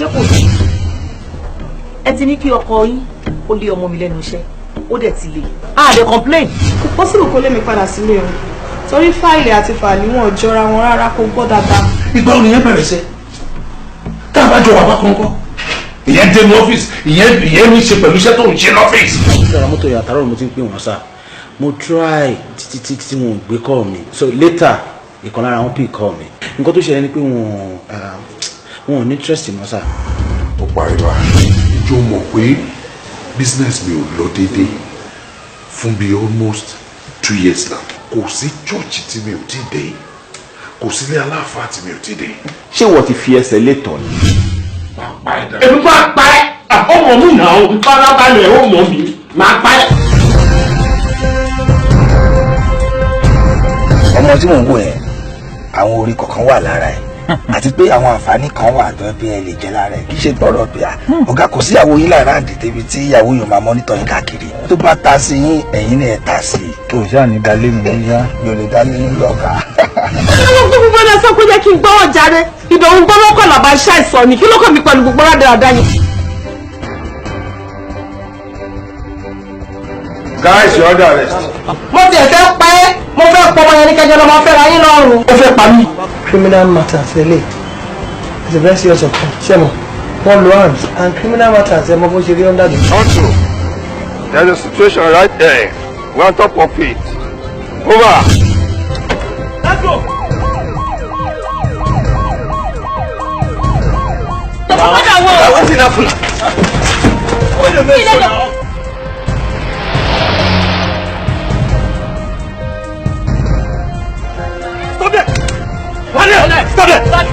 ṣé kò sí. Ẹ ti ní kí ọkọ yín ó lé ọmọ mi lẹ́nu iṣẹ́ ó dẹ̀ ti lè. They complain. Kò possible kó lé mi padà sílé o torí fáìlì àti fàálì wọn ò jọra wọn rárá kó gbọ́ dáadáa. Ìgbà òní yẹn bẹ̀rẹ̀ sẹ́ tá a bá jọ wà bá kọ́ńkọ́ ìyẹn dé ní ọ́fíìsì ìyẹn ní í ṣe pẹ̀lú iṣẹ́ tó ń ṣe lọ́fíìsì. ìṣòro mọ́tò yàtàrọ̀ mo ti ń pè wọ́n sá mo try títí tí wọn ò gbé call mi so later ìkan lára wọn pick call mi nǹkan tó ṣẹlẹ̀ ni pé wọn ò ní interest mọ́ sá. ó parí wa ìjọ mọ̀ pé business mi ò lọ déédéé fún bíi almost 2 years now kò sí church tí mi ò ti dé kò sílé aláàfáà tí mi ò ti dé. ṣé wọ́n ti fi ẹsẹ̀ létọ̀ ni. èmi máa pa ẹ́ ọmọ mi náà ó farabalẹ̀ ó mọ̀ mi máa pa ẹ́. ọmọ tí mò ń wò yẹn àwọn orí kọ̀ọ̀kan wà lára ẹ̀ àti pé àwọn àǹfààní kan wà tó bí ẹ lè jẹ lára ẹ̀ kì í ṣe gbọ́dọ̀ bí i ọ̀gá kò sí ìyàwó yín lára àdì débi tí ìyàwó yóò máa mọ́nítọ̀ yín káàkiri tó bá ta sí yín ẹ̀yin náà ta sí i. kò sáà ní dalé mi níyà. mi ò lè dalé yín lọ́gà. ọlọ́run tó gbogbo ẹ̀dá sọ pé jẹ́ kí n gbọ́wọ́ jáde ìdòwú gbọ́wọ́ kọ̀ làbá ṣàìsàn ni kí ló kàn mí pẹ̀lú gbogbo rádaràdá yẹn. guys you under arrest. Mo tiẹ̀ fẹ́ pa ẹ́ mo fẹ́ pọ̀ ọmọ yẹn ní kẹjọ lọ́mọ fẹ́ ra yín lọ́rùn. ó fẹ́ pa mí. criminal matters lele it's a very serious offence ṣẹ́mo wọ́n lo arms and criminal matters ẹ̀ mọ bó ṣe rí under the. Also, there's a situation right there. We're on top of it. Over. Let's go. What's enough? Wait a minute now. Stop it! Stop it!